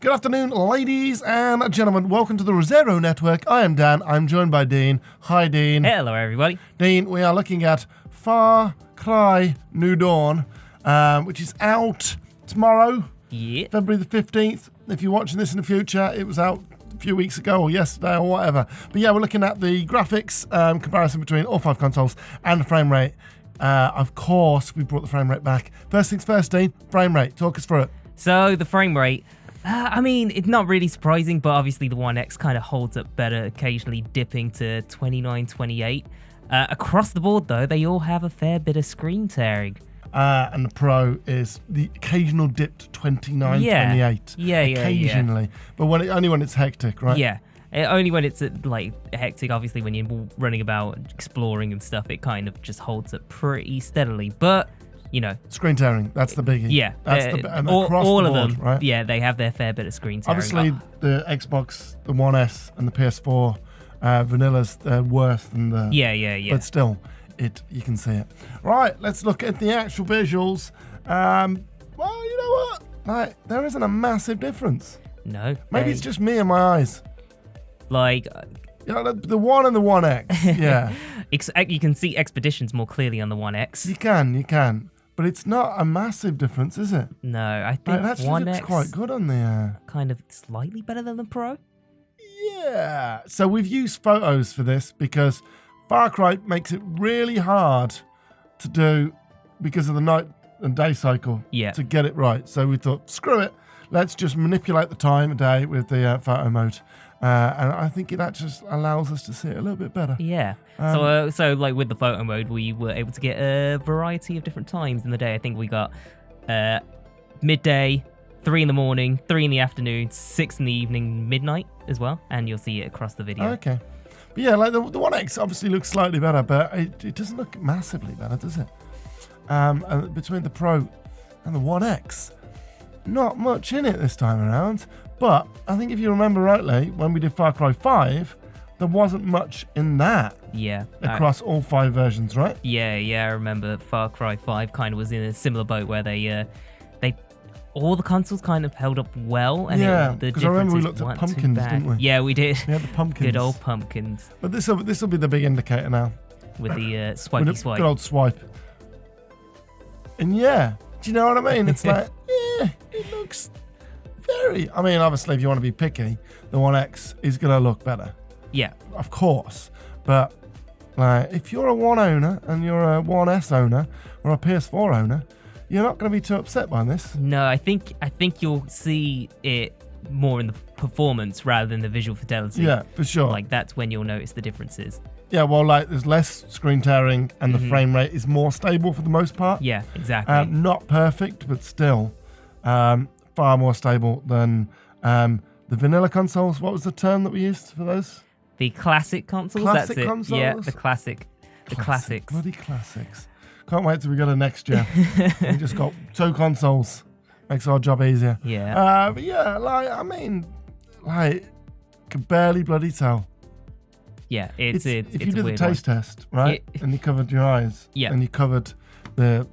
Good afternoon, ladies and gentlemen. Welcome to the Rosero Network. I am Dan. I'm joined by Dean. Hi, Dean. Hello, everybody. Dean, we are looking at Far Cry New Dawn, which is out tomorrow, February the 15th. If you're watching this in the future, it was out a few weeks ago or yesterday or whatever. But yeah, we're looking at the graphics comparison between all 5 consoles and the frame rate. Of course, we brought the frame rate back. First things first, Dean, frame rate. Talk us through it. So the frame rate, I mean, it's not really surprising, but obviously the One X kind of holds up better, occasionally dipping to 29, 28. Across the board, though, they all have a fair bit of screen tearing. And the Pro is the occasional dip to 29, 28. Yeah. Occasionally. But only when it's hectic, right? Yeah. Only when it's like hectic. Obviously, when you're running about exploring and stuff, it kind of just holds up pretty steadily. But, you know. Screen tearing, that's the biggie. Yeah. That's all the of board, them, right? Yeah, they have their fair bit of screen tearing. Obviously, the Xbox, the One S, and the PS4 vanillas, they're worse than the... Yeah. But still, you can see it. Right, let's look at the actual visuals. Well, you know what? Like, there isn't a massive difference. No. Maybe it's just me and my eyes. Like... the One and the One X, yeah. You can see Expeditions more clearly on the One X. You can. But it's not a massive difference, is it? No, I think It actually One looks X quite good on the... kind of slightly better than the Pro. Yeah. So we've used photos for this because Far Cry makes it really hard to do because of the night and day cycle to get it right. So we thought, screw it. Let's just manipulate the time of day with the photo mode. And I think it actually allows us to see it a little bit better. Yeah. So like with the photo mode, we were able to get a variety of different times in the day. I think we got midday, 3 in the morning, 3 in the afternoon, 6 in the evening, midnight as well. And you'll see it across the video. Okay. But yeah, like the One X obviously looks slightly better, but it doesn't look massively better, does it? And between the Pro and the One X, not much in it this time around. But I think if you remember rightly, when we did Far Cry 5, there wasn't much in that. Yeah. Across all 5 versions, right? Yeah. I remember Far Cry 5 kind of was in a similar boat where they all the consoles kind of held up well. And because I remember we looked at pumpkins, didn't we? Yeah, we did. We had the pumpkins. Good old pumpkins. But this will be the big indicator now. With the swipey swipe. Good old swipe. And yeah, do you know what I mean? It's like, yeah, it looks very... I mean, obviously, if you want to be picky, the One X is going to look better. Yeah. Of course. But like, if you're a One owner and you're a One S owner or a PS4 owner, you're not going to be too upset by this. No, I think you'll see it more in the performance rather than the visual fidelity. Yeah, for sure. Like, that's when you'll notice the differences. Yeah, well, like, there's less screen tearing and the frame rate is more stable for the most part. Yeah, exactly. Not perfect, but still far more stable than the vanilla consoles. What was the term that we used for those? The classic consoles? Classic that's it. consoles? Yeah, the classics. Bloody classics. Can't wait till we go to next year. We just got 2 consoles. Makes our job easier. Yeah. But yeah, like, I mean, like, can barely bloody tell. Yeah, it's if you a did the weird taste test, right, and you covered your eyes, and you covered the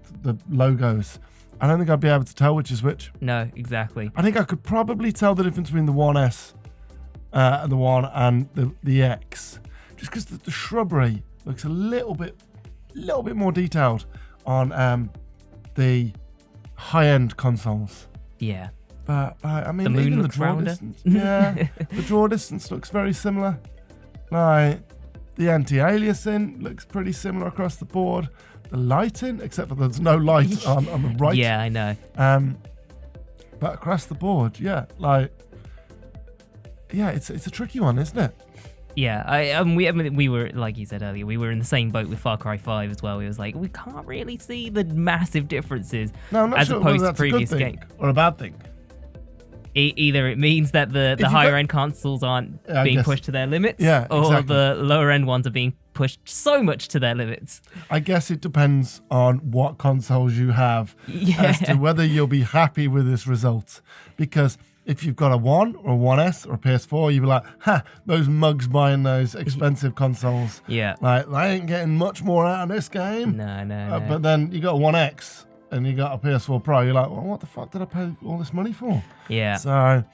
logos, I don't think I'd be able to tell which is which. No, exactly. I think I could probably tell the difference between the One S and the One and the X, just because the shrubbery looks a little bit more detailed on the high-end consoles. Yeah. But I mean, the moon even looks the draw rounder. distance, the draw distance looks very similar. Like, the anti-aliasing looks pretty similar across the board. The lighting, except for there's no light on the right. Yeah, I know. But across the board, it's a tricky one, isn't it? Yeah, we were, like you said earlier, we were in the same boat with Far Cry 5 as well. It was like, we can't really see the massive differences. No, I'm not as sure opposed whether that's to previous a good thing games. or a bad thing. Either it means that the higher end consoles aren't being pushed to their limits, or the lower end ones are being pushed so much to their limits. I guess it depends on what consoles you have as to whether you'll be happy with this result. Because if you've got a One or a One S or a PS4, you'll be like, ha, those mugs buying those expensive consoles. Yeah. Like, they ain't getting much more out of this game. No. But then you got a One X and you got a PS4 Pro, you're like, well, what the fuck did I pay all this money for? Yeah. So,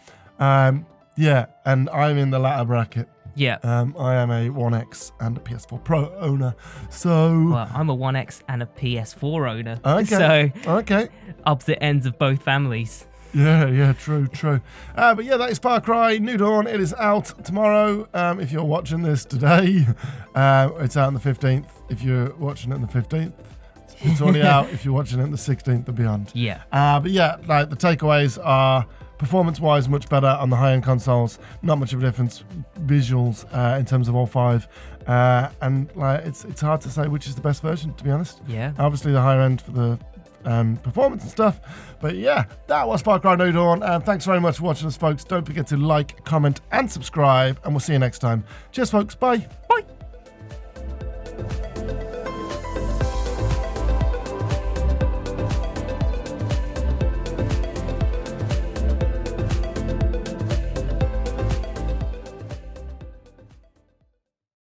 Yeah, and I'm in the latter bracket. Yeah. I am a One X and a PS4 Pro owner. So. Well, I'm a One X and a PS4 owner. Okay. So. Okay. Opposite ends of both families. Yeah, true. But yeah, that is Far Cry New Dawn. It is out tomorrow. If you're watching this today, it's out on the 15th. If you're watching it on the 15th, it's already out. If you're watching it on the 16th and beyond. Yeah. But yeah, like the takeaways are performance-wise much better on the high-end consoles. Not much of a difference. Visuals in terms of all five, and like it's hard to say which is the best version, to be honest. Yeah. Obviously, the higher end for the performance and stuff. But yeah, that was Far Cry New Dawn. Thanks very much for watching us, folks. Don't forget to like, comment, and subscribe, and we'll see you next time. Cheers, folks. Bye.